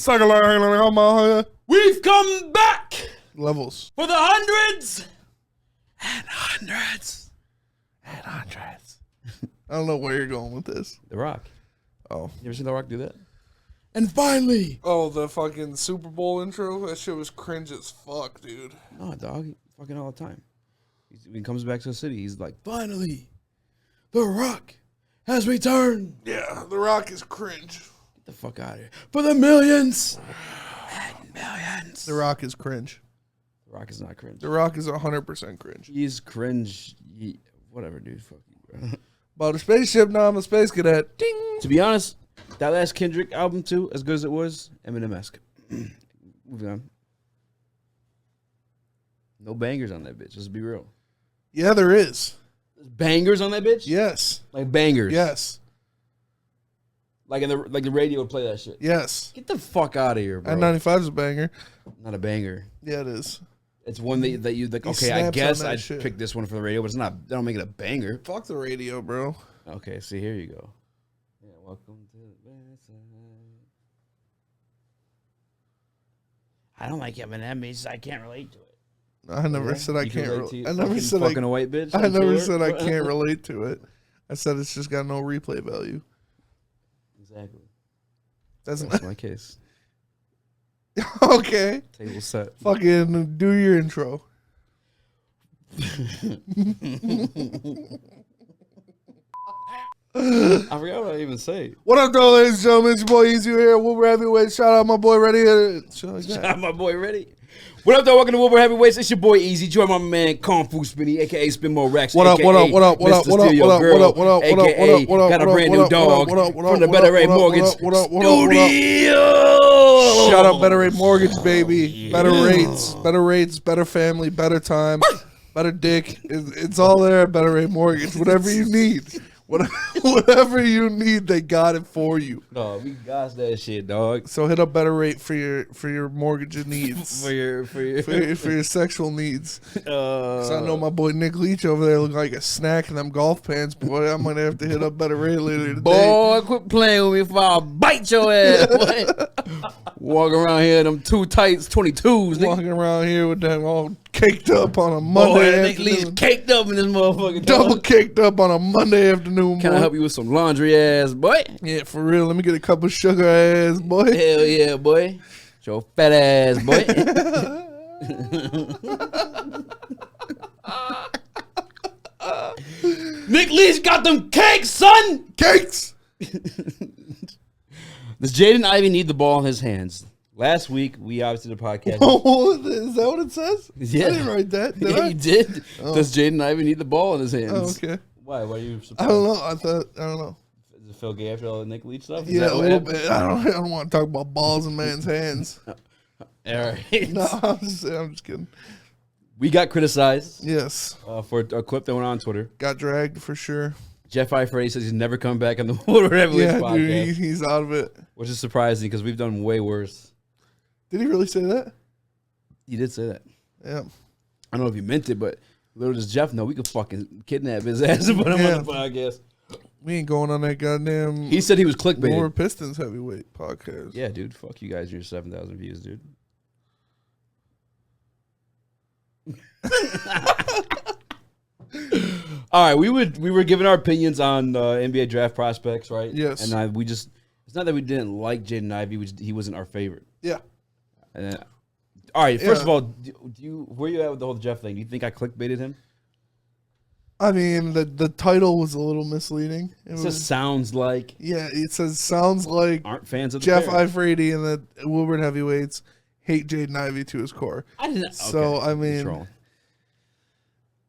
Finally, we've come back. Levels for the hundreds and hundreds and hundreds. I don't know where you're going with this. The Rock. Oh, you ever seen The Rock do that? And finally, the fucking Super Bowl intro. That shit was cringe as fuck, dude. No, dog, he fucking all the time. When he comes back to the city, he's like, finally, The Rock has returned. Yeah, The Rock is cringe. Get the fuck out of here. For the millions and millions. The Rock is cringe. The Rock is not cringe. The Rock is 100% cringe. He's cringe. Whatever, dude. Fuck you, bro. Bought a spaceship, now I'm a space cadet. Ding. To be honest, that last Kendrick album, too, as good as it was, Eminem-esque. Moving on. No bangers on that bitch. Let's be real. Yeah, there is. There's bangers on that bitch? Yes. Like bangers? Yes. Like the radio would play that shit? Yes. Get the fuck out of here, bro. N95 is a banger. Not a banger. Yeah, it is. It's one that you like. Okay, I guess I'd pick this one for the radio, but it's not. They don't make it a banger. Fuck the radio, bro. Okay, see, here you go. Yeah, welcome to the bad side. I don't like Eminem. Means I can't relate to it. I never said I can't. I never said fucking a white bitch. I never said I can't relate to it. I said it's just got no replay value. Exactly. That's my case. Okay. Table set. Fucking do your intro. I forgot what I even say. What up, though, ladies and gentlemen? It's your boy Easy here. Woodward Heavyweights. Shout out my boy Ready. Shout out my boy Ready. What up, though? Welcome to Woodward Heavyweights. It's your boy Easy. Join my man Kung Fu Spinny, aka Spin More Racks. What up? What up? What up? What up? What up? What up? What up? What up? AKA got a brand new dog from the Better Rate Mortgage Studio. Shout out Better Rate Mortgage, baby. Better rates, better family, better time, better dick. It's all there at Better Rate Mortgage. Whatever you need. Whatever you need, they got it for you. No, we got that shit, dog. So hit up Better Rate for your mortgage needs, for your sexual needs. Cause I know my boy Nick Leach over there look like a snack in them golf pants. Boy, I'm gonna have to hit up Better Rate later today. Boy, quit playing with me before I bite your ass. Boy. Walking around here, them two tights, 22s. Walking around here with them all caked up on a Monday afternoon. Nick Leach caked up in this motherfucker. Double caked up on a Monday afternoon. Can I help you with some laundry, ass boy? Yeah, for real. Let me get a cup of sugar, ass boy. Hell yeah, boy. Your fat ass boy. Nick Leach got them cakes, son. Cakes. Does Jaden Ivey need the ball in his hands? Last week, we obviously did a podcast. Is that what it says? Yeah. I didn't write that. Did I? You did. Oh. Does Jaden Ivey need the ball in his hands? Oh, okay. Why? Why are you surprised? I don't know. I don't know. Does it feel gay after all the Nick Leach stuff? Yeah, a little bit. I don't want to talk about balls in man's hands. All right. No, I'm just kidding. We got criticized. Yes. For a clip that went on Twitter. Got dragged for sure. Jeff Eifrey says he's never come back on the Woodward Heavyweights podcast. Dude, he's out of it. Which is surprising because we've done way worse. Did he really say that? He did say that. Yeah. I don't know if he meant it, but little does Jeff know we could fucking kidnap his ass and put him on the podcast. We ain't going on that goddamn... He said he was clickbait. More Pistons heavyweight podcast. Yeah, dude. Fuck you guys and your 7,000 views, dude. All right, we were giving our opinions on NBA draft prospects, right? Yes. And it's not that we didn't like Jaden Ivey, he wasn't our favorite. Yeah. And all right, first of all, where you at with the whole Jeff thing? Do you think I clickbaited him? I mean, the title was a little misleading. It just sounds like. Yeah, it says sounds like aren't fans of Jeff Eifrey and the Woodward Heavyweights hate Jaden Ivey to his core. I didn't. So okay, I mean,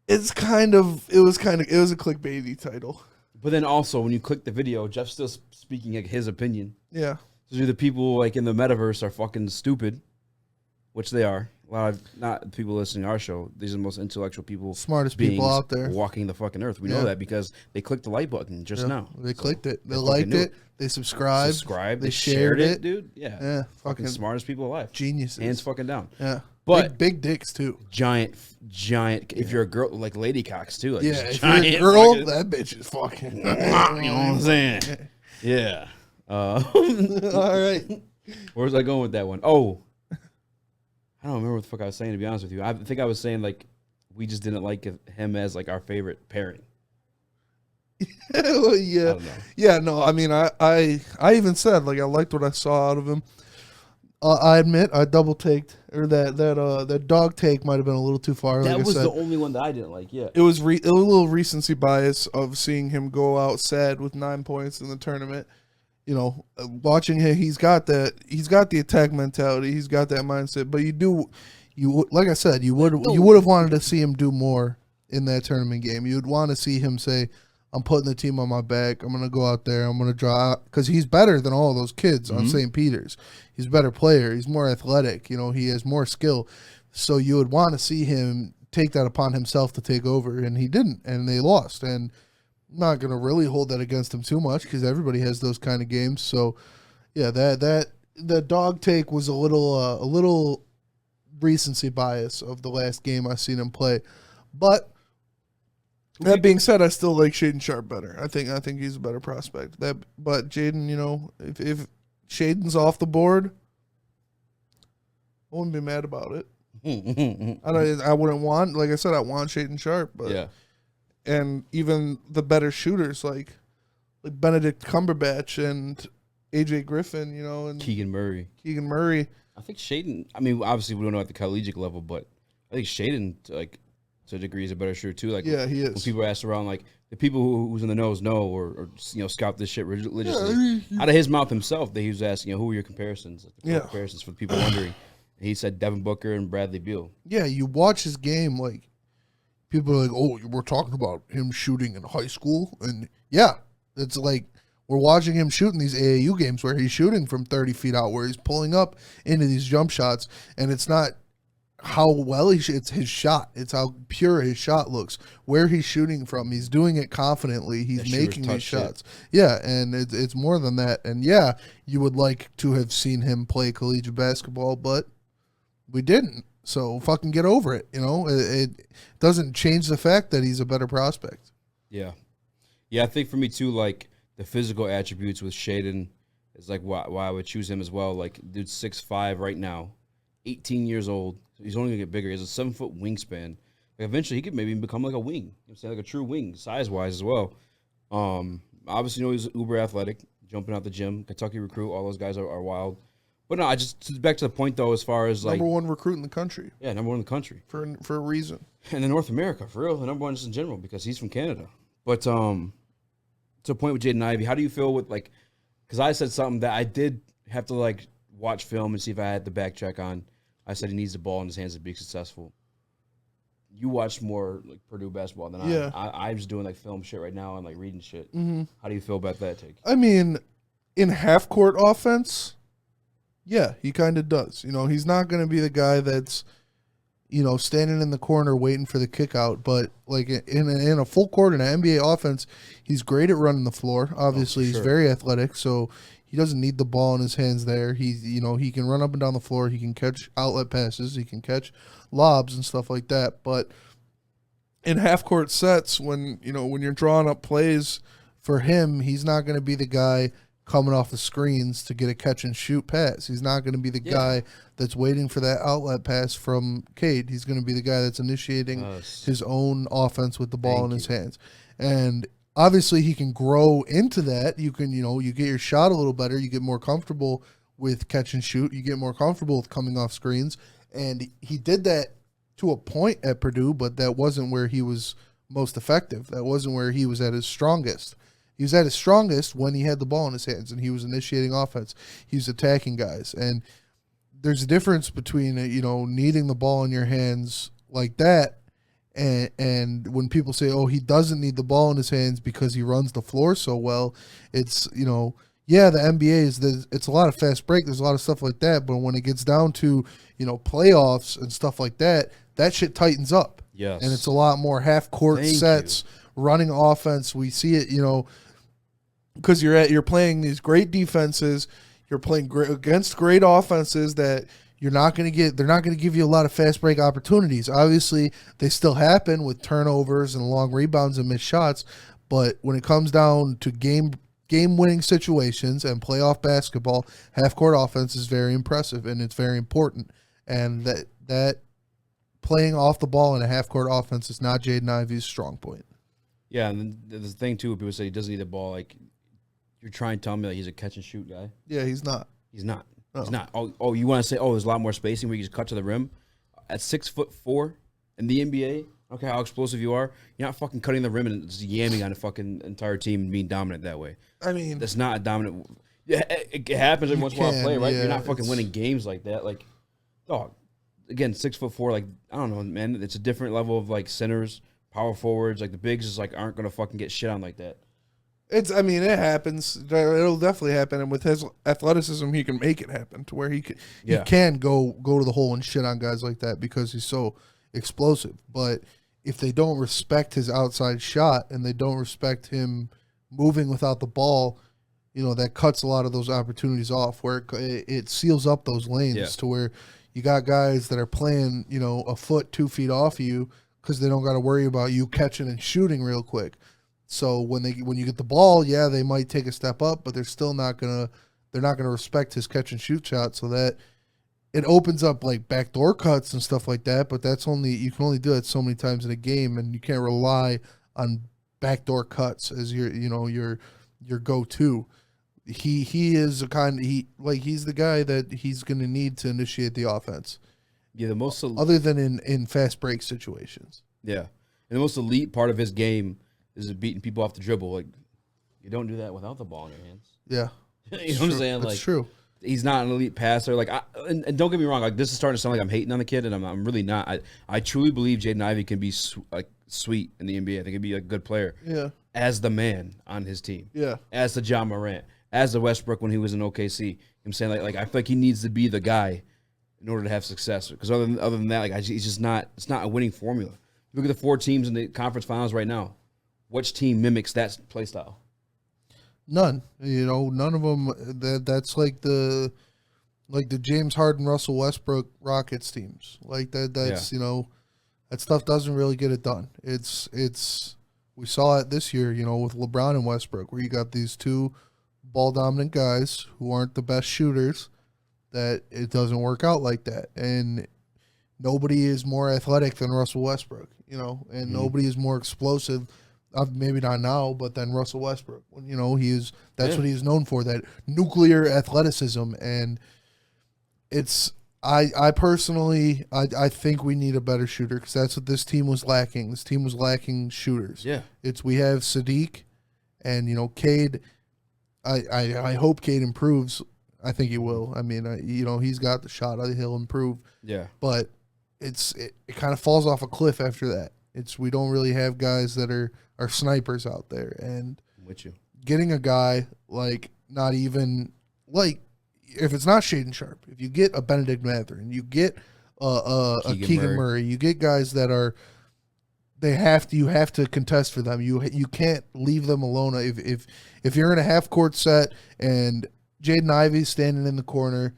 it was a clickbaity title. But then also, when you click the video, Jeff's still speaking like his opinion. Yeah. So the people like in the metaverse are fucking stupid, which they are. a lot of not people listening to our show. These are the most intellectual people, Smartest people out there walking the fucking earth. We know that because they clicked the like button just now. They clicked it. They liked it. They subscribed. They shared it, dude. Yeah. Fucking smartest people alive. Geniuses. Hands fucking down. Yeah. But big dicks too. Giant. If you're a girl, like lady cocks too. Like if giant you're a girl, fucking, that bitch is fucking. you know what I'm saying? Yeah. All right. Where was I going with that one? Oh, I don't remember what the fuck I was saying, to be honest with you. I think I was saying, like, we just didn't like him as, like, our favorite pairing. Well, yeah. I don't know. Yeah, no, I mean, I even said, like, I liked what I saw out of him. I admit I double-taked, or that dog take might have been a little too far. That like was I said. the only one that I didn't like, yeah. It was a little recency bias of seeing him go out sad with 9 points in the tournament. You know, watching him, he's got the attack mentality, he's got that mindset. But like I said, you would have wanted to see him do more in that tournament game. You'd want to see him say, "I'm putting the team on my back. I'm gonna go out there. I'm gonna draw," because he's better than all those kids on St. Peter's. He's a better player. He's more athletic. You know, he has more skill. So you would want to see him take that upon himself to take over, and he didn't, and they lost. And not going to really hold that against him too much because everybody has those kind of games. So, yeah, that dog take was a little recency bias of the last game I seen him play. But that being said, I still like Shaden Sharp better. I think he's a better prospect. But Jaden, you know, if Shaden's off the board, I wouldn't be mad about it. I wouldn't want, like I said, I want Shaden Sharp, but yeah. And even the better shooters like Benedict Cumberbatch and AJ Griffin, you know, and Keegan Murray. I think Shaden, I mean, obviously we don't know at the collegiate level, but I think Shaden, like, to a degree, is a better shooter too. Like, yeah, he is. When people ask around, like, the people who's in the know, or you know, scout this shit religiously. Out of his mouth himself, that he was asking, you know, who are your comparisons? Comparisons for the people wondering. And he said Devin Booker and Bradley Beal. Yeah, you watch his game, like, people are like, "Oh, we're talking about him shooting in high school," and yeah, it's like we're watching him shoot in these AAU games where he's shooting from 30 feet out, where he's pulling up into these jump shots, and it's not how well it's his shot, it's how pure his shot looks. Where he's shooting from, he's doing it confidently. He's making these shots. Yeah, and it's more than that. And yeah, you would like to have seen him play collegiate basketball, but we didn't. So fucking get over it, you know? It doesn't change the fact that he's a better prospect. Yeah. Yeah, I think for me too, like, the physical attributes with Shaden is like why I would choose him as well. Like, dude's 6'5" right now, 18 years old. So he's only gonna get bigger. He has a 7-foot wingspan. Like, eventually he could maybe become like a wing. You know what I'm saying? Like a true wing, size-wise as well. Obviously, you know, he's uber athletic, jumping out the gym, Kentucky recruit, all those guys are wild. But no, I just back to the point though, as far as like number one recruit in the country. Yeah, number one in the country for a reason. And in North America, for real, the number one just in general because he's from Canada. But to a point with Jaden Ivey, how do you feel with like? Because I said something that I did have to like watch film and see if I had the backtrack on. I said he needs the ball in his hands to be successful. You watch more like Purdue basketball than I'm just doing like film shit right now and like reading shit. Mm-hmm. How do you feel about that take? I mean, in half court offense. Yeah, he kind of does. You know, he's not going to be the guy that's, you know, standing in the corner waiting for the kick out. But, like, in a full court in an NBA offense, he's great at running the floor. Obviously, he's very athletic, so he doesn't need the ball in his hands there. He can run up and down the floor. He can catch outlet passes. He can catch lobs and stuff like that. But in half-court sets, when you're drawing up plays for him, he's not going to be the guy coming off the screens to get a catch-and-shoot pass. He's not going to be the guy that's waiting for that outlet pass from Cade. He's going to be the guy that's initiating his own offense with the ball in his hands. And obviously he can grow into that. You can, you get your shot a little better. You get more comfortable with catch-and-shoot. You get more comfortable with coming off screens. And he did that to a point at Purdue, but that wasn't where he was most effective. That wasn't where he was at his strongest. He was at his strongest when he had the ball in his hands and he was initiating offense. He was attacking guys. And there's a difference between, needing the ball in your hands like that and when people say, oh, he doesn't need the ball in his hands because he runs the floor so well, it's, yeah, the NBA it's a lot of fast break. There's a lot of stuff like that. But when it gets down to, playoffs and stuff like that, that shit tightens up. Yes. And it's a lot more half court Thank sets, running offense. We see it, because you're playing these great defenses. You're playing against great offenses that they're not going to give you a lot of fast break opportunities. Obviously, they still happen with turnovers and long rebounds and missed shots. But when it comes down to game-winning situations and playoff basketball, half-court offense is very impressive, and it's very important. And that playing off the ball in a half-court offense is not Jaden Ivey's strong point. Yeah, and then there's the thing, too, people say he doesn't need the ball. Like, you're trying to tell me that he's a catch-and-shoot guy? Yeah, he's not. He's not. No. He's not. Oh, you want to say, there's a lot more spacing where you just cut to the rim? At 6'4" in the NBA, okay, how explosive you are, you're not fucking cutting the rim and just yamming on the fucking entire team and being dominant that way. I mean, that's not a dominant. Yeah, it happens every once in a while to play, right? You're not fucking winning games like that. Like, dog, again, 6'4", like, I don't know, man. It's a different level of, like, centers, power forwards. Like, the bigs just, like, aren't going to fucking get shit on like that. it happens. It'll definitely happen. And with his athleticism, he can make it happen to where he can go to the hole and shit on guys like that because he's so explosive. But if they don't respect his outside shot and they don't respect him moving without the ball, that cuts a lot of those opportunities off where it seals up those lanes to where you got guys that are playing, a foot, 2 feet off of you because they don't got to worry about you catching and shooting real quick. So when you get the ball, yeah, they might take a step up, but they're not gonna respect his catch and shoot shot. So that it opens up like backdoor cuts and stuff like that. But you can only do it so many times in a game, and you can't rely on backdoor cuts as your go-to. He is he's the guy that he's gonna need to initiate the offense. Yeah, the most other than in fast break situations. Yeah, and the most elite part of his game is beating people off the dribble. Like, you don't do that without the ball in your hands. Yeah. You know what I'm saying? That's true. He's not an elite passer. Like, and don't get me wrong. Like, this is starting to sound like I'm hating on the kid, and I'm really not. I truly believe Jaden Ivey can be sweet in the NBA. I think he'd be a good player. Yeah. As the man on his team. Yeah. As the John Morant. As the Westbrook when he was in OKC. I'm saying like I feel like he needs to be the guy in order to have success. Because other than that, like he's just not. It's not a winning formula. Look at the 4 teams in the conference finals right now. Which team mimics that play style? None. None of them. That's like the James Harden, Russell Westbrook Rockets teams. Like that. That's that stuff doesn't really get it done. It's we saw it this year. With LeBron and Westbrook, where you got these 2 ball dominant guys who aren't the best shooters. That it doesn't work out like that, and nobody is more athletic than Russell Westbrook. And nobody is more explosive. Maybe not now, but then Russell Westbrook. That's what he's known for, that nuclear athleticism. And I personally think we need a better shooter because that's what this team was lacking. This team was lacking shooters. Yeah. We have Sadiq and, Cade. I hope Cade improves. I think he will. I mean, he's got the shot. He'll improve. Yeah. But it kind of falls off a cliff after that. We don't really have guys that are snipers out there, and I'm with you. Getting a guy like not even like if it's not Shaden Sharp, if you get a Benedict Mathurin, you get a Keegan Murray, you get guys that are you have to contest for them. You can't leave them alone. If you're in a half court set and Jaden Ivey's standing in the corner,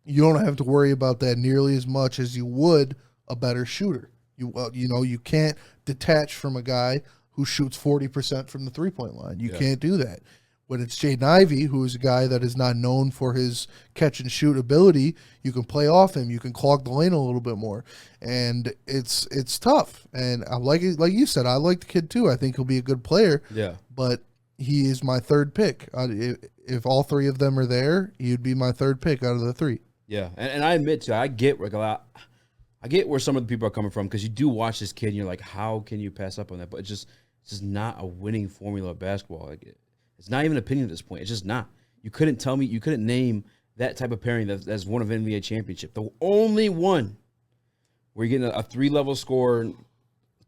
you don't have to worry about that nearly as much as you would a better shooter. You can't detach from a guy who shoots 40% from the 3-point line. You can't do that. When it's Jaden Ivey, who is a guy that is not known for his catch and shoot ability, you can play off him. You can clog the lane a little bit more, and it's tough. And I like it, like you said. I like the kid too. I think he'll be a good player. Yeah, but he is my 3rd pick. If all 3 of them are there, he'd be my 3rd pick out of the 3. Yeah, and I admit to I get where some of the people are coming from because you do watch this kid and you're like, how can you pass up on that? But it's just not a winning formula of basketball. Like it's not even an opinion at this point. It's just not. You couldn't name that type of pairing that's won an NBA championship. The only one where you're getting a 3-level scoring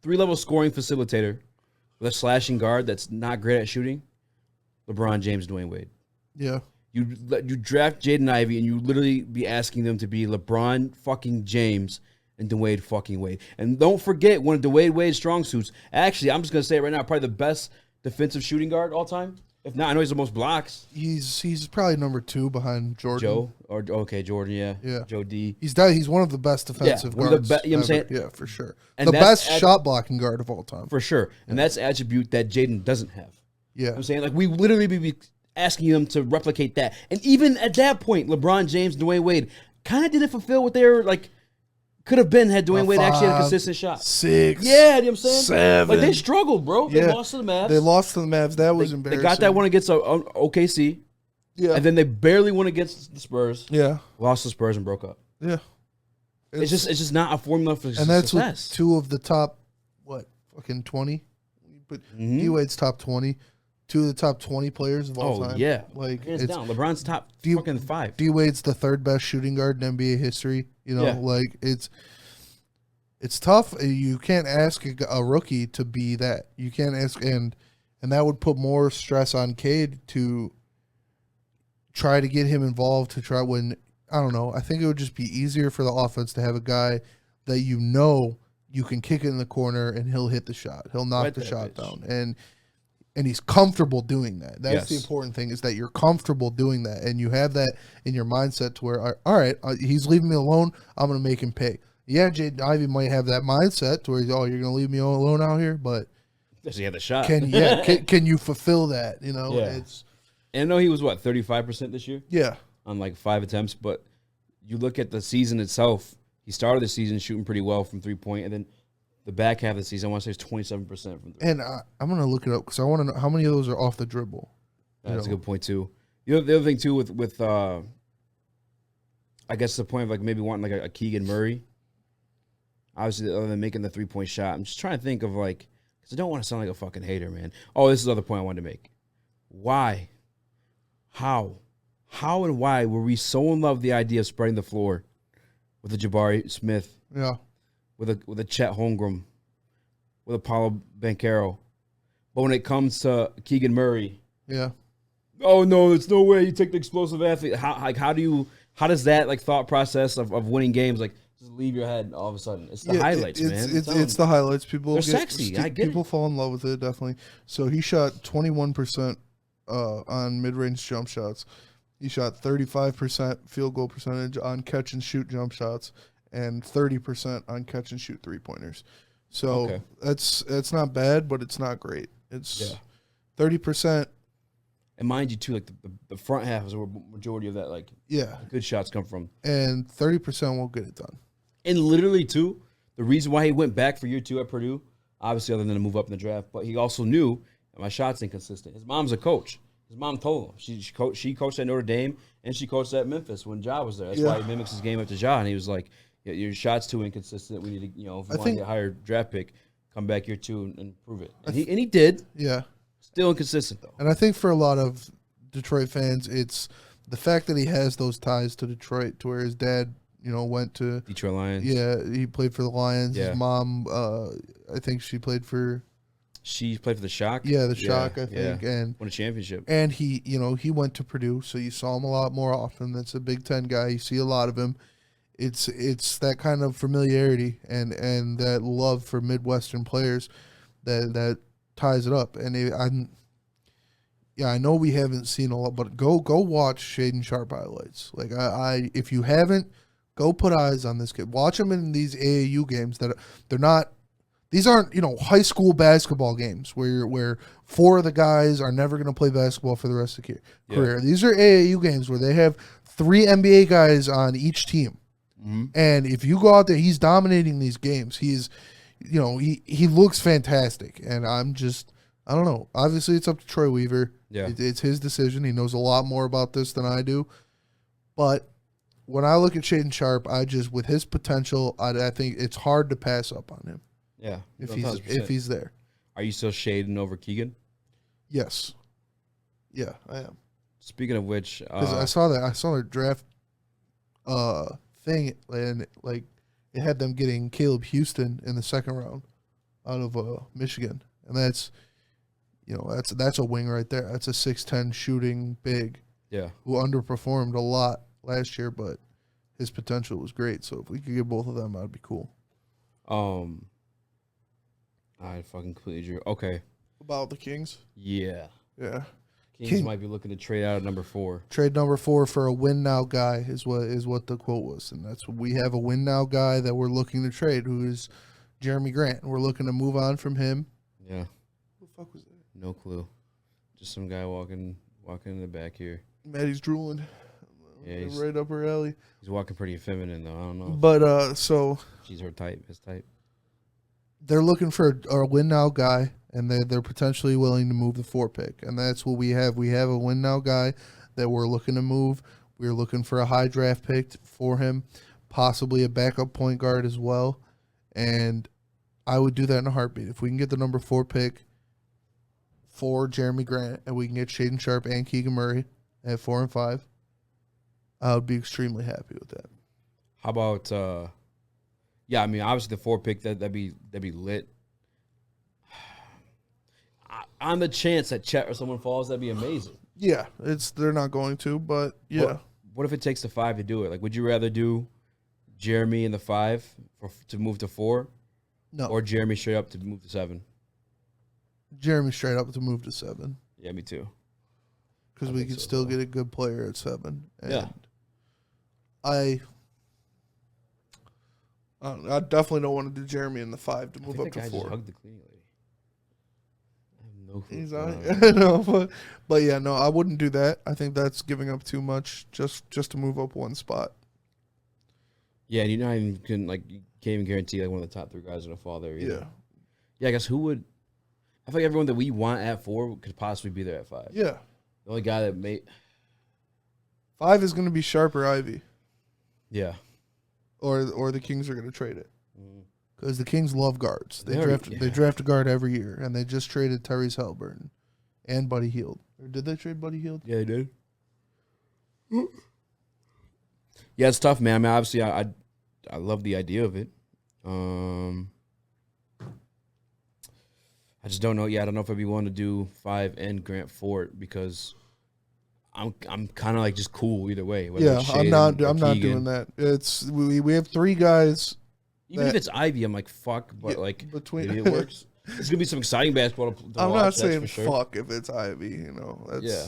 facilitator with a slashing guard that's not great at shooting, LeBron James, Dwayne Wade. Yeah. You draft Jaden Ivey, and you literally be asking them to be LeBron fucking James and Dwayne fucking Wade. And don't forget one of Dwayne Wade's strong suits. Actually, I'm just gonna say it right now, probably the best defensive shooting guard all time. If not, I know he's the most blocks. He's probably number 2 behind Jordan. Jordan, yeah. Joe D. He's one of the best defensive one guards. of the you know what I'm saying? Yeah, for sure. And the best shot blocking guard of all time. For sure. And that's attribute that Jaden doesn't have. Yeah. You know what I'm saying? Like, we literally be asking them to replicate that. And even at that point, LeBron James, Dwayne Wade kind of didn't fulfill what they were, like, could have been had Dwayne Wade actually had a consistent shot. 6. Yeah, you know what I'm saying? 7. Like, they struggled, bro. They lost to the Mavs. That was embarrassing. They got that one against OKC. Yeah. And then they barely won against the Spurs. Yeah. Lost to the Spurs and broke up. Yeah. It's just not a formula for success. And that's with 2 of the top, fucking 20? But D-Wade's top 20. 2 of the top 20 players of all time. Oh, yeah. Like, hands down. LeBron's top fucking 5. D-Wade's the 3rd best shooting guard in NBA history. You know, like, it's tough. You can't ask a rookie to be that. You can't ask, and that would put more stress on Cade to try to get him involved, to try when, I don't know, I think it would just be easier for the offense to have a guy that you can kick it in the corner and he'll hit the shot. He'll knock the shot down. And he's comfortable doing that. That's the important thing, is that you're comfortable doing that. And you have that in your mindset to where, all right, he's leaving me alone. I'm going to make him pay. Yeah, Jaden Ivey might have that mindset to where he's, you're going to leave me alone out here. But does he have the shot? Can you fulfill that? You know, And I know he was, 35% this year? Yeah. On like 5 attempts. But you look at the season itself, he started the season shooting pretty well from 3-point. And then the back half of the season, I want to say it's 27% from 3. And I'm going to look it up because I want to know how many of those are off the dribble. That's a good point, too. The other thing, too, with I guess the point of like maybe wanting like a Keegan Murray, obviously, other than making the 3-point shot, I'm just trying to think of like, because I don't want to sound like a fucking hater, man. Oh, this is the other point I wanted to make. Why? How and why were we so in love with the idea of spreading the floor with a Jabari Smith? Yeah. With a Chet Holmgren, with a Paulo Banchero. But when it comes to Keegan Murray, oh no, there's no way you take the explosive athlete. How does that like thought process of winning games like just leave your head all of a sudden? It's the highlights, man. It's the highlights. They're sexy. I get people fall in love with it, definitely. So he shot 21% on mid-range jump shots. He shot 35% field goal percentage on catch and shoot jump shots, and 30% on catch and shoot 3-pointers. So that's not bad, but it's not great. It's 30%. And mind you, too, like the front half is where the majority of that, like, good shots come from. And 30% won't get it done. And literally, too, the reason why he went back for year 2 at Purdue, obviously other than to move up in the draft, but he also knew that my shot's inconsistent. His mom's a coach. His mom told him. She coached at Notre Dame, and she coached at Memphis when Ja was there. That's why he mimics his game after Ja, and he was like, your shot's too inconsistent. We need to, if you want to get a higher draft pick, come back year 2 and prove it. And he did. Yeah. Still inconsistent, though. And I think for a lot of Detroit fans, it's the fact that he has those ties to Detroit, to where his dad, went to Detroit Lions. Yeah, he played for the Lions. Yeah. His mom, I think she played for the Shock. Yeah, the Shock, I think, and won a championship. And he, he went to Purdue, so you saw him a lot more often. That's a Big Ten guy. You see a lot of him. It's that kind of familiarity and that love for Midwestern players that ties it up. And I know we haven't seen a lot, but go watch Shaedon Sharpe highlights. Like if you haven't, go put eyes on this kid. Watch him in these AAU games they're not. These aren't high school basketball games where 4 of the guys are never going to play basketball for the rest of the career. These are AAU games where they have 3 NBA guys on each team. Mm-hmm. And if you go out there, he's dominating these games. He's, he looks fantastic. And I don't know. Obviously, it's up to Troy Weaver. Yeah. It's his decision. He knows a lot more about this than I do. But when I look at Shaedon Sharpe, with his potential, I think it's hard to pass up on him. Yeah. If he's there. Are you still Shaedon over Keegan? Yes. Yeah, I am. Speaking of which, because I saw the draft thing, and like it had them getting Caleb Houston in the 2nd round out of Michigan, and that's a wing right there. That's a 6'10" shooting big. Yeah. who underperformed a lot last year, but his potential was great. So if we could get both of them, that'd be cool. I fucking completely drew. Okay. About the Kings? Yeah. Yeah. Kings might be looking to trade out at number 4. Trade number 4 for a win now guy is what the quote was, and that's what we have, a win now guy that we're looking to trade, who is Jeremy Grant. We're looking to move on from him. Yeah. Who the fuck was that? No clue. Just some guy walking in the back here. Maddie's drooling. Yeah, he's right up her alley. He's walking pretty feminine though. I don't know. But so she's her type, his type. They're looking for a win now guy, and they're potentially willing to move the 4 pick, and that's what we have. We have a win now guy that we're looking to move. We're looking for a high draft pick for him, possibly a backup point guard as well, and I would do that in a heartbeat. If we can get the number 4 pick for Jeremy Grant, and we can get Shaden Sharp and Keegan Murray at 4 and 5, I would be extremely happy with that. How about yeah, I mean, obviously the 4 pick that'd be lit. On the chance that Chet or someone falls, that'd be amazing. Yeah, they're not going to, but yeah. What if it takes the 5 to do it? Like, would you rather do Jeremy in the 5 to move to 4? No. Or Jeremy straight up to move to 7? Jeremy straight up to move to 7. Yeah, me too. Because we could still get a good player at 7. And yeah. I definitely don't want to do Jeremy in the 5 to move up to 4. Just hugged the cleaning lady. I have no clue. He's on. I know, but yeah, no, I wouldn't do that. I think that's giving up too much just to move up 1 spot. Yeah, and you're not even you can't even guarantee like one of the top 3 guys are gonna fall there either. Yeah. Yeah, I guess who would? I feel like everyone that we want at 4 could possibly be there at 5. Yeah. The only guy that may 5 is going to be Sharp or Ivy. Yeah. Or the Kings are going to trade it. Because the Kings love guards. They They draft a guard every year, and they just traded Tyrese Halliburton and Buddy Hield. Or did they trade Buddy Hield? Yeah, they did. Yeah, it's tough, man. I mean, obviously, I love the idea of it. I just don't know. Yeah, I don't know if I'd be willing to do 5 and Grant Fort because I'm kind of like just cool either way. Yeah, I'm not doing that. It's we have 3 guys. Even if it's Ivy, I'm like fuck, but yeah, like between maybe it works. It's gonna be some exciting basketball. To I'm watch, not saying for sure. fuck if it's Ivy, you know. That's, yeah,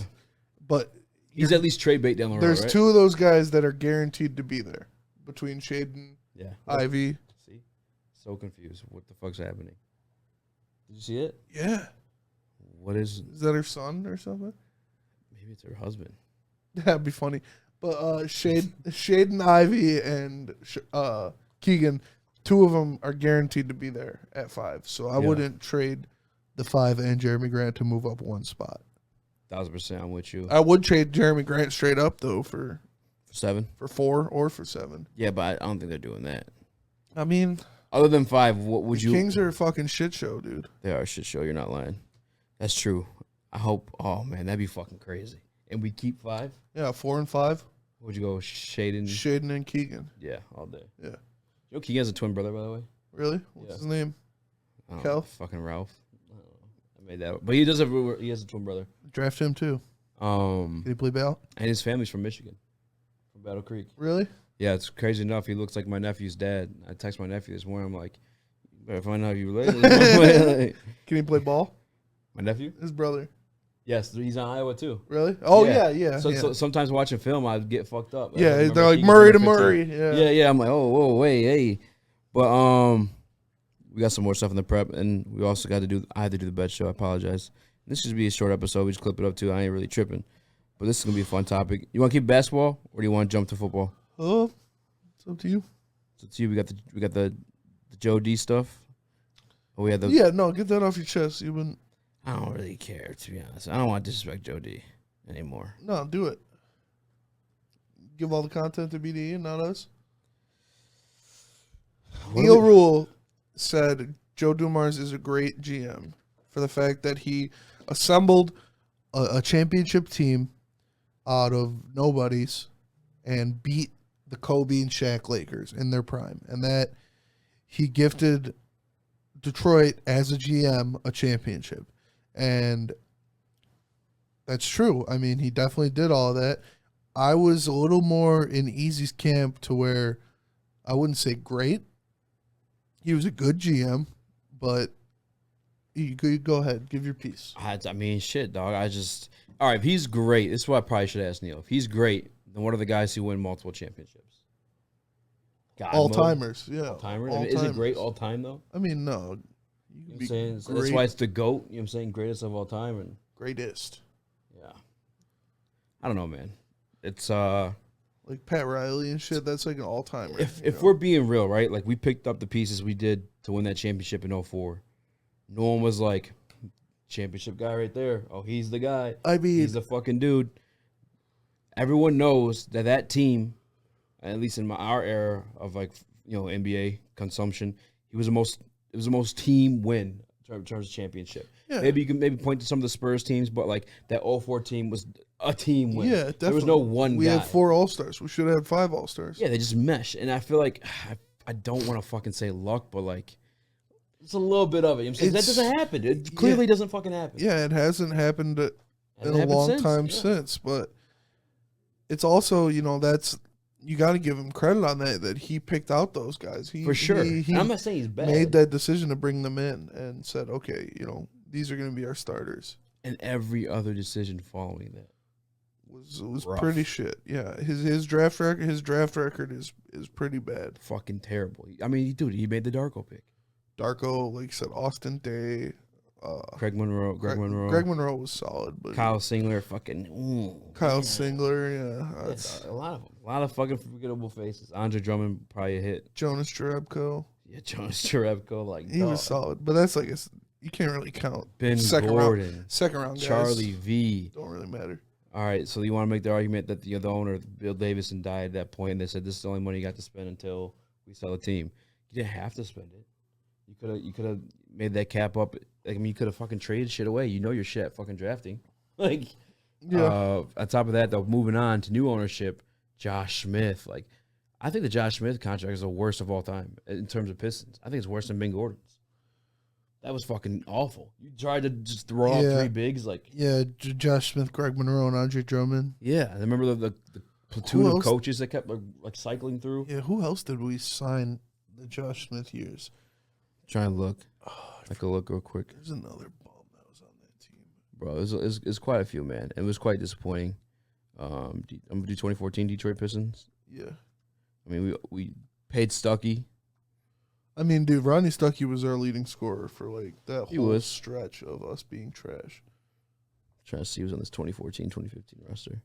but he's at least trade bait down the road. There's right? 2 of those guys that are guaranteed to be there between Shaden, yeah, Ivy. See, so confused. What the fuck's happening? Did you see it? Yeah. What is? Is that her son or something? Maybe it's her husband. That'd be funny. But Shaden, Ivy, and Keegan, 2 of them are guaranteed to be there at 5. So I wouldn't trade the 5 and Jeremy Grant to move up 1 spot. 1,000%, I'm with you. I would trade Jeremy Grant straight up though for 7, for 4 or for 7. Yeah, but I don't think they're doing that. I mean, other than 5, what would you? Kings are a fucking shit show, dude. They are a shit show. You're not lying. That's true. I hope. Oh man, that'd be fucking crazy. And we keep 5. Yeah, 4 and 5. Would you go Shaden? Shaden and Keegan. Yeah, all day. Yeah. You know, Keegan has a twin brother, by the way. Really? What's his name? Kel? Fucking Ralph. I made that up. But he has a twin brother. Draft him too. Did he play ball? And his family's from Michigan, from Battle Creek. Really? Yeah, it's crazy enough. He looks like my nephew's dad. I text my nephew this morning. I'm like, you better find out you related. Can he play ball? My nephew? His brother. Yes, he's on Iowa too. Really? Oh yeah. So sometimes watching film, I get fucked up. Yeah, they're like Murray to Murray. Yeah. I'm like, oh, whoa, wait, hey. But we got some more stuff in the prep, and we also got to do. I had to do the bet show. I apologize. This should be a short episode. We just clip it up too. I ain't really tripping, but this is gonna be a fun topic. You want to keep basketball, or do you want to jump to football? Oh, it's up to you. It's up to you. We got the Joe D stuff. Oh, we had the. Yeah, no, get that off your chest. You've been. I don't really care, to be honest. I don't want to disrespect Joe D anymore. No, do it. Give all the content to BDE and not us. Neil Rule said Joe Dumars is a great GM for the fact that he assembled a championship team out of nobodies and beat the Kobe and Shaq Lakers in their prime, and that he gifted Detroit as a GM a championship. And That's true. I mean, he definitely did all of that. I was a little more in Easy's camp to where I wouldn't say great. He was a good GM, but you go ahead, give your piece. I mean, shit, dog. All right, if he's great, this is what I probably should ask Neil. If he's great, then what are the guys who win multiple championships? All-timers, yeah. All-timers? I mean, is it great all-time, though? I mean, no. You know what I'm saying? So that's why it's the GOAT, you know what I'm saying? Greatest of all time. And greatest. Yeah. I don't know, man. It's, like Pat Riley and shit, that's like an all-timer. If we're being real, right? Like, we picked up the pieces we did to win that championship in 2004. No one was like, championship guy right there. Oh, he's the guy. I mean, he's the fucking dude. Everyone knows that team, at least in our era of like, you know, NBA consumption, it was the most team win in terms of championship. Yeah. Maybe you can point to some of the Spurs teams, but like that 2004 team was a team win. Yeah, definitely. There was no one we guy. had 4 All-Stars. We should have had 5 All-Stars. Yeah, they just mesh. And I feel like I don't want to fucking say luck, but like it's a little bit of it. You know what I'm saying? That doesn't happen. It clearly doesn't fucking happen. Yeah, it hasn't happened in a long time since. But it's also, you know, you got to give him credit on that he picked out those guys. For sure. I'm not saying he's bad. Made that decision to bring them in and said, okay, you know, these are going to be our starters. And every other decision following that was pretty shit. Yeah, his draft record is pretty bad. Fucking terrible. I mean, dude, he made the Darko pick. Darko, like you said, Austin Day, Greg Monroe. Greg Monroe was solid, but Kyle Singler, fucking. Singler, yeah. A lot of fucking forgettable faces. Andre Drummond probably a hit. Jonas Jerebko. Yeah, Jonas Jerebko, like he was solid, but that's like you can't really count. Ben Gordon, second round guys. Charlie V. Don't really matter. All right, so you want to make the argument that the owner, Bill Davison, died at that point, and they said this is the only money you got to spend until we sell the team. You didn't have to spend it. You could have made that cap up. Like, I mean, you could have fucking traded shit away. You know your shit at fucking drafting. Like, on top of that, though, moving on to new ownership, Josh Smith. Like, I think the Josh Smith contract is the worst of all time in terms of Pistons. I think it's worse than Ben Gordon's. That was fucking awful. You tried to just throw out 3 bigs, like Josh Smith, Greg Monroe, and Andre Drummond. Yeah, I remember the platoon of coaches that kept like cycling through. Yeah, who else did we sign the Josh Smith years? Try and look. I could look real quick. There's another bum that was on that team. Bro, it's quite a few, man. It was quite disappointing. I'm gonna do 2014 Detroit Pistons. Yeah. I mean, we paid Stuckey. I mean, dude, Rodney Stuckey was our leading scorer for like that whole stretch of us being trash. Trying to see who's on this 2014-2015 roster.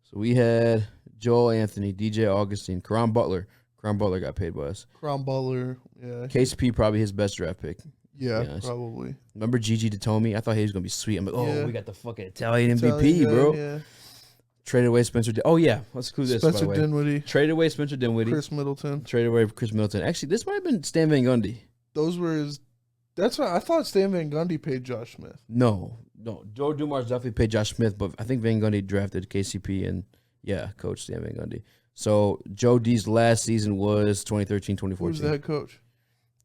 So we had Joel Anthony, DJ Augustine, Caron Butler. Caron Butler got paid by us. Caron Butler, yeah. KCP, probably his best draft pick. Yeah, probably. Remember Gigi Datomi? I thought he was going to be sweet. I'm like, we got the fucking Italian MVP, bro. Yeah. Traded away Spencer. Let's include this, Spencer by the way. Dinwiddie. Traded away Spencer Dinwiddie. Chris Middleton. Traded away Chris Middleton. Actually, this might have been Stan Van Gundy. Those were his. That's what I thought. Stan Van Gundy paid Josh Smith. No. Joe Dumars definitely paid Josh Smith, but I think Van Gundy drafted KCP and Coach Stan Van Gundy. So Joe D's last season was 2013-2014. Who was the head coach?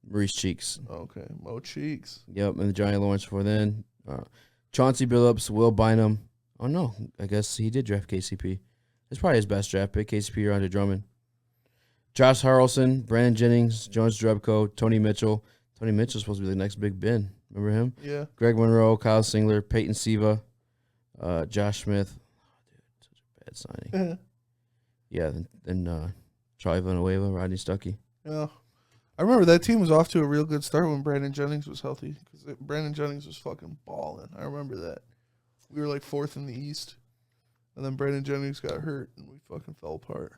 Maurice Cheeks. Okay, Mo Cheeks. Yep, and the Johnny Lawrence before then. Chauncey Billups, Will Bynum. Oh no, I guess he did draft KCP. It's probably his best draft pick, KCP or Andre Drummond. Josh Harrelson, Brandon Jennings, Jonas Jerebko, Tony Mitchell. Tony Mitchell's supposed to be the next Big Ben. Remember him? Yeah. Greg Monroe, Kyle Singler, Peyton Siva, Josh Smith. Oh, dude, such a bad signing. Yeah, then Charlie Villanueva, Rodney Stuckey. Yeah. I remember that team was off to a real good start when Brandon Jennings was healthy because Brandon Jennings was fucking balling. I remember that. We were like 4th in the East, and then Brandon Jennings got hurt, and we fucking fell apart.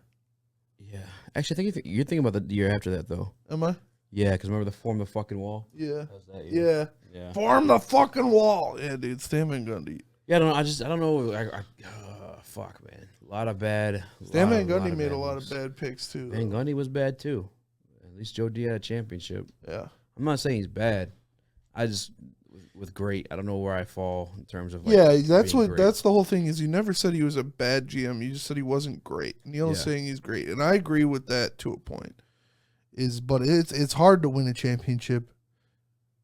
Yeah. Actually, I think you're thinking about the year after that, though. Am I? Yeah, because remember the Form the Fucking Wall? Yeah. That was that year. Yeah. Form the fucking wall. Yeah, dude. Stan Van Gundy. Yeah, I don't know. Fuck, man. A lot of bad. Stan Van Gundy made a lot of bad picks, too. Van Gundy was bad, too. At least Joe D had a championship. Yeah. I'm not saying he's bad. I just, with great, I don't know where I fall in terms of. That's the whole thing is you never said he was a bad GM. You just said he wasn't great. Neil's saying he's great. And I agree with that to a point. But it's hard to win a championship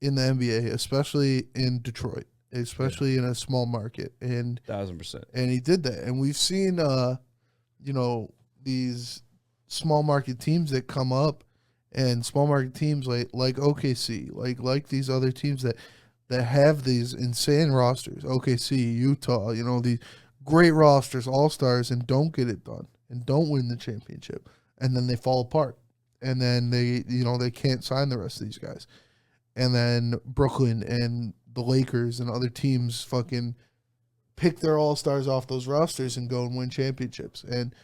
in the NBA, especially in Detroit. especially in a small market. And 1,000%. And he did that. And we've seen, these small market teams that come up, and small market teams like OKC, like these other teams that have these insane rosters, OKC, Utah, these great rosters, all-stars, and don't get it done and don't win the championship. And then they fall apart. And then they can't sign the rest of these guys. And then Brooklyn and the Lakers and other teams fucking pick their all-stars off those rosters and go and win championships. And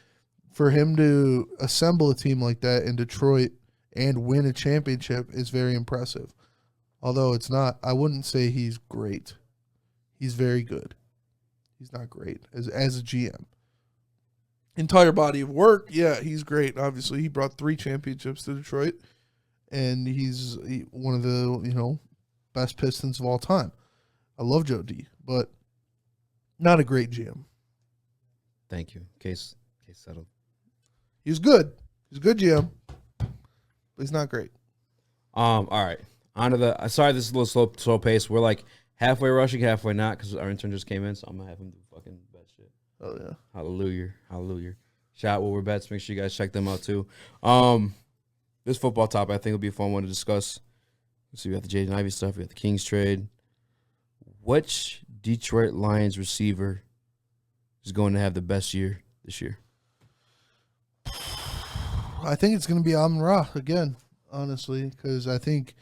for him to assemble a team like that in Detroit and win a championship is very impressive. Although it's not, I wouldn't say he's great. He's very good. He's not great as a GM. Entire body of work, yeah, he's great. Obviously, he brought 3 championships to Detroit, and he's one of the best Pistons of all time. I love Joe D, but not a great GM. Thank you. Case settled. He's good. He's a good GM, but he's not great. All right. On to the. Sorry, this is a little slow pace. We're like halfway rushing, halfway not, because our intern just came in, so I'm gonna have him do fucking bet shit. Oh yeah. Hallelujah. Shout out Woodward Bets. Make sure you guys check them out too. This football topic I think will be a fun one to discuss. So we got the Jaden Ivey stuff. We got the Kings trade. Which Detroit Lions receiver is going to have the best year this year? I think it's going to be Amon-Ra again, honestly, because I think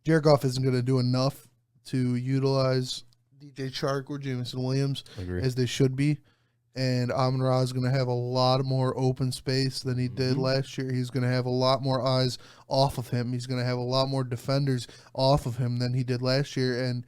Jared Goff isn't going to do enough to utilize DJ Chark or Jameson Williams as they should be. And Amon-Ra is going to have a lot more open space than he did last year. He's going to have a lot more eyes off of him. He's going to have a lot more defenders off of him than he did last year. And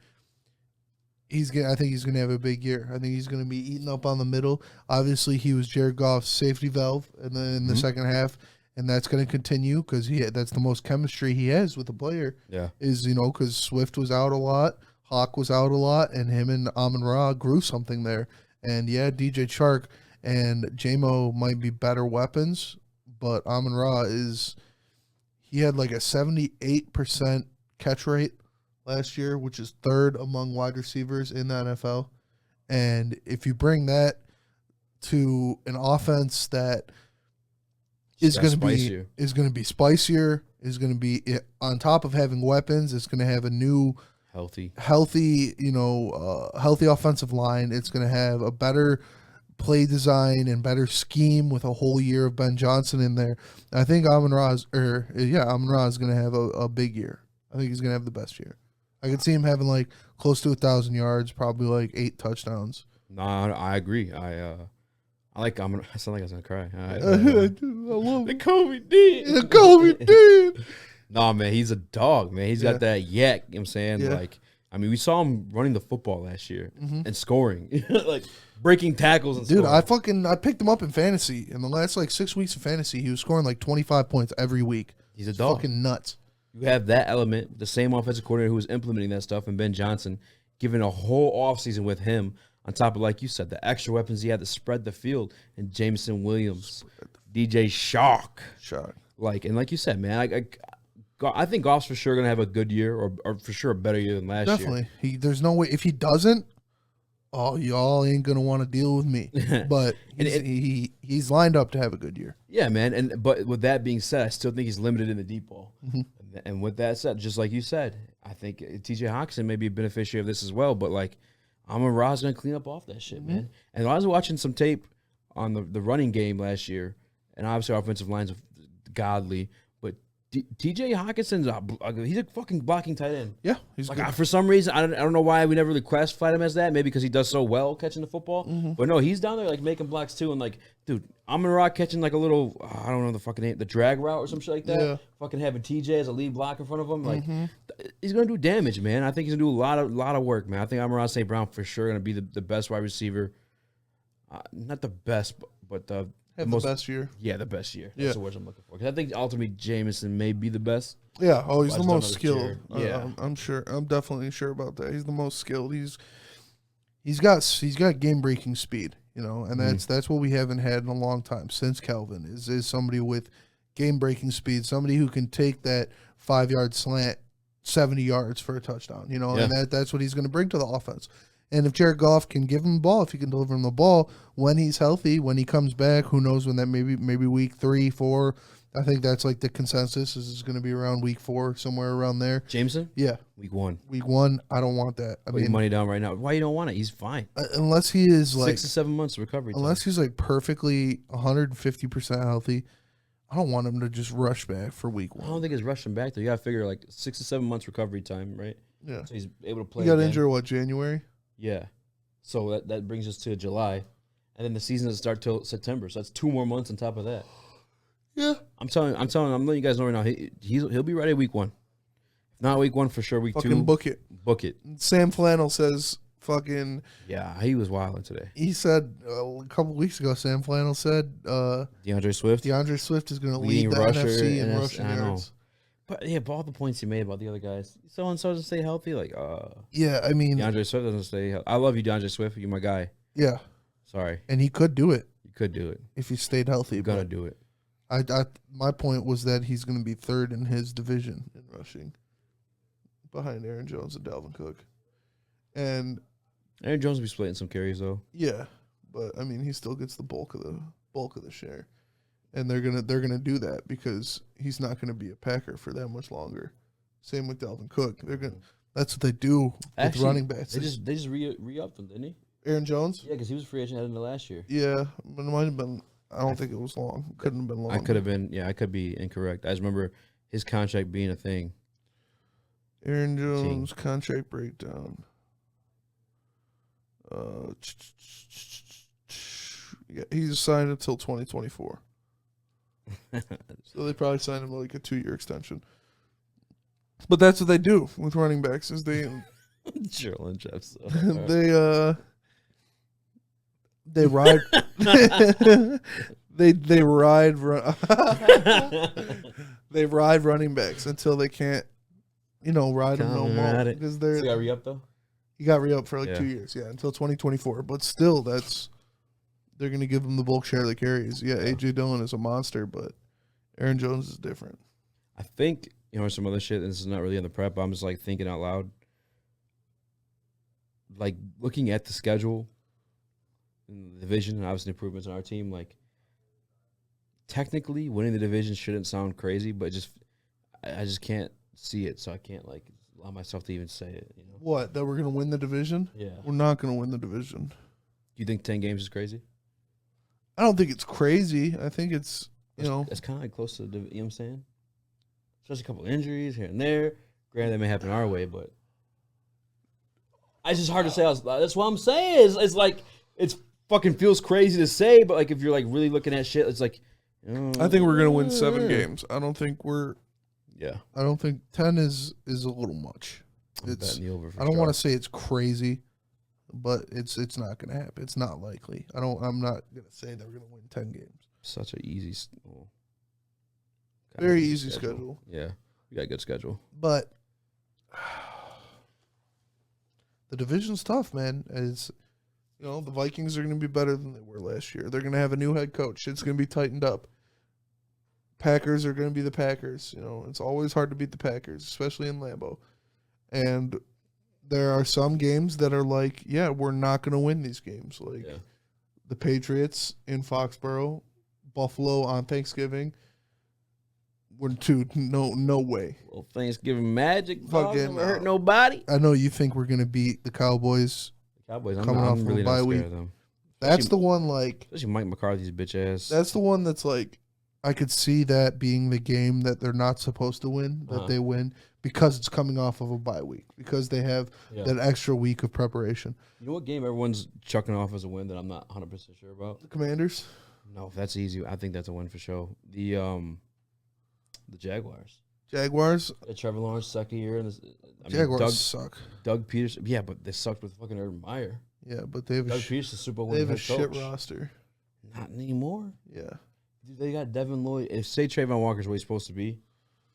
I think he's going to have a big year. I think he's going to be eaten up on the middle. Obviously, he was Jared Goff's safety valve in the second half, and that's going to continue because that's the most chemistry he has with the player. Yeah, is because Swift was out a lot, Hawk was out a lot, and him and Amon-Ra grew something there. And yeah, DJ Chark and J-Mo might be better weapons, but Amon-Ra he had like a 78% catch rate last year, which is third among wide receivers in the NFL. And if you bring that to an offense that is going to be spicier, is going to be on top of having weapons, it's going to have a new healthy offensive line. It's going to have a better play design and better scheme with a whole year of Ben Johnson in there. I think Amon-Ra is going to have a big year. I think he's going to have the best year. I could see him having like close to 1,000 yards, probably like 8 touchdowns. No, I agree. I like Amon. I sound like I was gonna cry. I love the Kobe did. The Kobe did. No, man, he's a dog, man. He's got that yak. You know what I'm saying? Yeah. Like, I mean, we saw him running the football last year and scoring, like breaking tackles and scoring. I picked him up in fantasy. In the last like 6 weeks of fantasy, he was scoring like 25 points every week. He's a dog. Fucking nuts. You have that element, the same offensive coordinator who was implementing that stuff, and Ben Johnson, giving a whole offseason with him, on top of, like you said, the extra weapons he had to spread the field, and Jameson Williams, DJ Chark. Like you said, man, I think Goff's for sure going to have a good year, or for sure a better year than last year. Definitely. There's no way. If he doesn't, y'all ain't going to want to deal with me. But he's lined up to have a good year. Yeah, man. But with that being said, I still think he's limited in the deep ball. And with that said, just like you said, I think T.J. Hawkinson may be a beneficiary of this as well. But, like, Amon-Ra's going to clean up off that shit, man. And I was watching some tape on the running game last year, and obviously our offensive line's godly, but T.J. Hawkinson's he's a fucking blocking tight end. Yeah, he's like, for some reason, I don't know why we never really classified him as that. Maybe because he does so well catching the football. But no, he's down there like making blocks too. And like, dude, Amon-Ra catching like a little, I don't know the fucking name, the drag route or some shit like that. Yeah. Fucking having T.J. as a lead block in front of him, like he's gonna do damage, man. I think he's gonna do a lot of work, man. I think Amon-Ra St. Brown for sure gonna be the best wide receiver. Not the best, but the best year. Yeah, the best year. That's the words I'm looking for. Because I think ultimately Jameson may be the best. Yeah. Oh, he's the most skilled. Yeah, I'm sure. I'm definitely sure about that. He's the most skilled. He's got game breaking speed. And that's what we haven't had in a long time since Calvin is somebody with game breaking speed, somebody who can take that 5-yard slant 70 yards for a touchdown, you know, Yeah. and that's what he's going to bring to the offense. And if Jared Goff can give him the ball, if he can deliver him the ball when he's healthy, when he comes back, who knows when that maybe week 3, 4. I think that's like the consensus is going to be around week 4, somewhere around there. Jameson? Yeah. Week 1. Week 1, I don't want that. I Put your money down right now. Why you don't want it? He's fine. Unless he is like 6 to 7 months of recovery time. Unless he's like perfectly 150% healthy, I don't want him to just rush back for week 1. I don't think it's rushing back, though. You got to figure like 6 to 7 months recovery time, right? Yeah. So he's able to play He got again. injured, January? Yeah. So that brings us to July. And then the season doesn't start till September. So that's 2 more months on top of that. Yeah. I'm letting you guys know right now. He'll be ready week 1. If not week 1, for sure week 2. Fucking book it. Book it. Sam Flannel says fucking... Yeah, he was wilding today. He said a couple weeks ago, Sam Flannel said DeAndre Swift. DeAndre Swift is going to lead Leading the rusher NFC in and rushing I know. yards. But yeah, but all the points he made about the other guys. So-and-so doesn't stay healthy. Like, Yeah, I mean... DeAndre Swift doesn't stay healthy. I love you, DeAndre Swift. You're my guy. Yeah. Sorry. And he could do it. You could do it. If he stayed healthy. You're going to do it. My point was that he's going to be third in his division in rushing, behind Aaron Jones and Dalvin Cook, and Aaron Jones will be splitting some carries though. Yeah, but I mean he still gets the bulk of the share, and they're gonna do that because he's not gonna be a Packer for that much longer. Same with Dalvin Cook. That's what they do with running backs. They just re-upped him, didn't he? Aaron Jones. Yeah, because he was a free agent at the end of last year. Yeah, but it might have been. I don't think it was long. Couldn't have been long. I could have been. Yeah, I could be incorrect. I just remember his contract being a thing. Aaron Jones contract breakdown. Yeah, he's signed until 2024. So they probably signed him like a 2-year extension. But that's what they do with running backs is they Cheryl and Jeff. So. They ride they ride they ride running backs until they can't ride them no more because So got re-up though. He got re-up for like 2 years, until 2024. But still, they're gonna give him the bulk share of the carries. Yeah, AJ Dillon is a monster, but Aaron Jones is different. I think some other shit. This is not really in the prep. But I'm just like thinking out loud, like looking at the schedule. In the division and obviously improvements on our team, like technically winning the division shouldn't sound crazy, but I just can't see it, so I can't like allow myself to even say it. What, that we're gonna win the division? Yeah, we're not gonna win the division. Do you think 10 games is crazy? I don't think it's crazy. I think it's it's kind of like close to the, you know what I'm saying? Just a couple injuries here and there. Granted, that may happen our way, but it's just hard to say. That's what I'm saying. It's like it's fucking feels crazy to say, but like if you're like really looking at shit, it's like I think we're gonna win 7 games. I don't think I don't think 10 is a little much. I don't want to say it's crazy, but it's not gonna happen. It's not likely. I'm not gonna say that we're gonna win 10 games. Such an easy, very easy schedule. Yeah, we got a good schedule, but the division's tough, man. The Vikings are going to be better than they were last year. They're going to have a new head coach. It's going to be tightened up. Packers are going to be the Packers. It's always hard to beat the Packers, especially in Lambeau. And there are some games that are like, we're not going to win these games. Like the Patriots in Foxborough, Buffalo on Thanksgiving. No way. Well, Thanksgiving magic. Fucking hurt nobody. I know you think we're going to beat the Cowboys. Cowboys, I'm really not scared of them. That's the one, like... Especially Mike McCarthy's bitch ass. That's the one that's, like... I could see that being the game that they're not supposed to win, that they win, because it's coming off of a bye week, because they have that extra week of preparation. You know what game everyone's chucking off as a win that I'm not 100% sure about? The Commanders? No, that's easy. I think that's a win for sure. The Jaguars. Jaguars? Trevor Lawrence, second year. Jaguars suck. Doug Peterson. Yeah, but they sucked with fucking Urban Meyer. Yeah, but they have Doug Peterson, Super Bowl. They have a shit roster. Not anymore. Yeah. Dude, they got Devin Lloyd. If say Trayvon Walker's where he's supposed to be,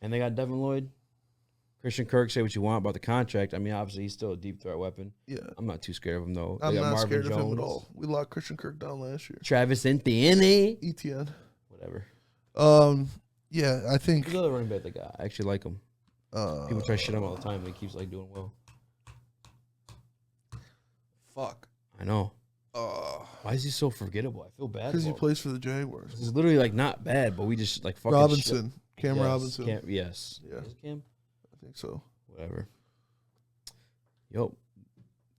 and they got Devin Lloyd, Christian Kirk, say what you want about the contract. I mean, obviously, he's still a deep threat weapon. Yeah. I'm not too scared of him, though. I'm not scared of him at all. We locked Christian Kirk down last year. Travis Etienne. Etienne. Whatever. Yeah, I think... There's another running back they got. I actually like him. People try to shit on him all the time, and he keeps like doing well. Fuck. I know. Why is he so forgettable? I feel bad Because he plays for the Jaguars. He's literally like not bad, but we just like fucking Robinson. Cam yes, Robinson. Yes. Yeah. Is it Cam? I think so. Whatever. Yo.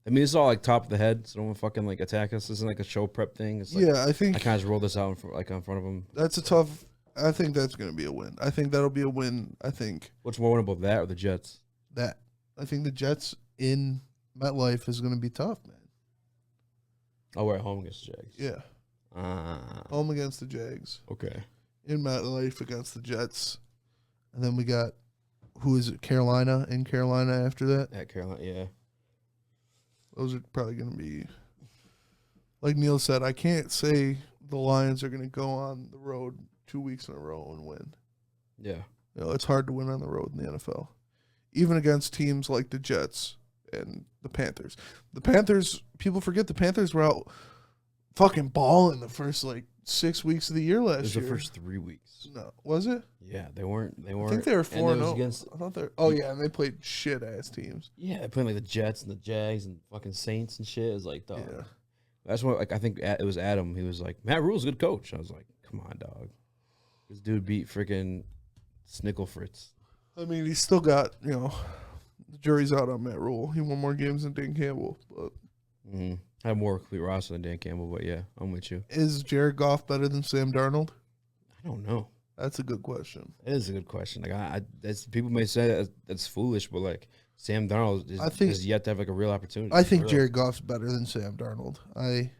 I mean, it's all like top of the head, so don't fucking like attack us. This isn't like a show prep thing. It's like, Yeah, I think I kind of just roll this out in front of him. that's a tough. I think that's going to be a win. I think that'll be a win. I think What's more winnable, that or the Jets? that. I think the Jets in MetLife is going to be tough, man. Oh, we're at home against the Jags. Yeah. Home against the Jags. Okay. In MetLife against the Jets. And then we got, who is it, Carolina? In Carolina after that? At Carolina, yeah. Those are probably going to be, like Neil said, I can't say the Lions are going to go on the road 2 weeks in a row and win. Yeah. You know, it's hard to win on the road in the NFL. Even against teams like the Jets and the Panthers. The Panthers, people forget the Panthers were out fucking balling the first, 6 weeks of the year last year. It was the first 3 weeks. No. Was it? Yeah, they weren't. I think they were 4-0. Against, I thought they were, oh, yeah, and they played shit-ass teams. yeah, they playing like the Jets and the Jags and fucking Saints and shit. It's like, dog. Yeah. That's what, I think it was Adam. He was like, Matt Rule's a good coach. I was like, come on, dog. This dude beat freaking Snickle Fritz. I mean, he's still got, the jury's out on Matt Rule. He won more games than Dan Campbell. But I have more complete roster than Dan Campbell, but yeah, I'm with you. is Jared Goff better than Sam Darnold? I don't know. That's a good question. It is a good question. Like that's people may say that's foolish, but like Sam Darnold is yet to have like a real opportunity. I think Jared Goff's better than Sam Darnold. I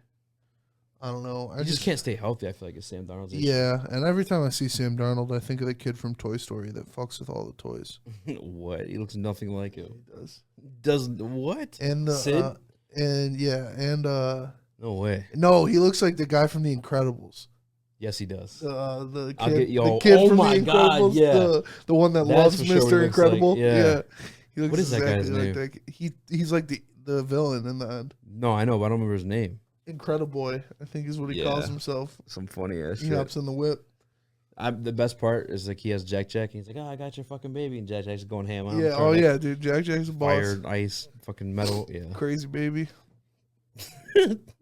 don't know. I just can't stay healthy. I feel like it's Sam Darnold's issue. Yeah, and every time I see Sam Darnold, I think of the kid from Toy Story that fucks with all the toys. What? He looks nothing like him. He does. Does what? And Sid? No way. No, he looks like the guy from The Incredibles. Yes, he does. The I'll get- kid, yo, the kid oh from my The God, Incredibles, yeah. the one that That's loves for sure what he Mr. looks Incredible. like, yeah. He looks What is that guy's exactly name? like that. He's like the villain in the end. No, I know, but I don't remember his name. Incrediboy, I think is what he Yeah. calls himself. Some funny ass He shit. hops in the whip. The best part is like he has Jack, and he's like, "Oh, I got your fucking baby," and Jack's going ham on him. Yeah. Oh yeah, dude. Jack's a boss. Fire, ice, fucking metal. Yeah. Crazy baby.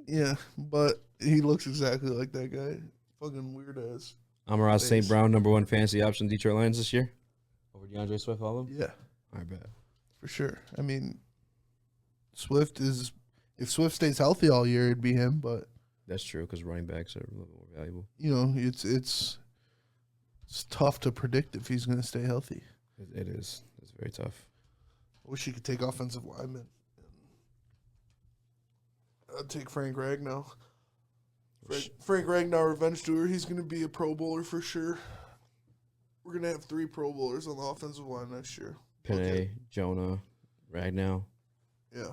Yeah, but he looks exactly like that guy. Fucking weird ass. Amon-Ra St. Brown, #1 fantasy option, Detroit Lions this year. Over DeAndre Swift, all of them? Yeah, I bet. for sure. I mean, if Swift stays healthy all year, it'd be him. But That's true because running backs are a little more valuable. it's tough to predict if he's going to stay healthy. It is. It's very tough. I wish he could take offensive linemen. I'd take Frank Ragnow. Frank Ragnow revenge tour. He's going to be a Pro Bowler for sure. We're going to have 3 Pro Bowlers on the offensive line next year. Penny, Jonah, Ragnow. Yeah.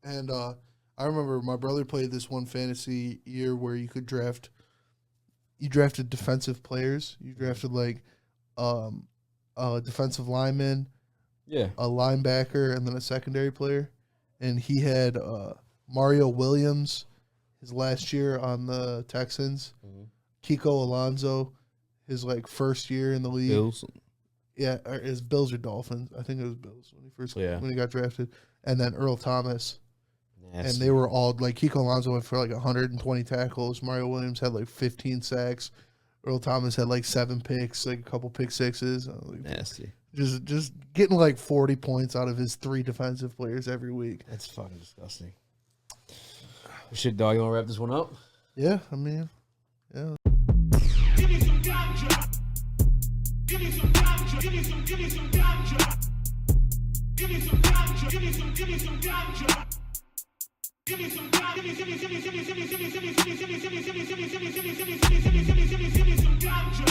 And I remember my brother played this one fantasy year where you drafted defensive players. You drafted a defensive lineman, Yeah. a linebacker, and then a secondary player. And he had Mario Williams his last year on the Texans. Mhm. Kiko Alonso, his first year in the league. Bills. Yeah, or his Bills or Dolphins. I think it was Bills when he got drafted. And then Earl Thomas. Nasty. And they were all Kiko Alonso went for 120 tackles. Mario Williams had 15 sacks. Earl Thomas had 7 picks, a couple pick sixes. Nasty. Just getting 40 points out of his 3 defensive players every week. That's fucking disgusting. Shit, dog, you want to wrap this one up? Yeah, I mean, yeah. Give me some ganja. Give me some ganja. Give me some ganja. Give me some ganja. Give me some ganja. Give me some ganja. Give me some ganja. Give me some ganja.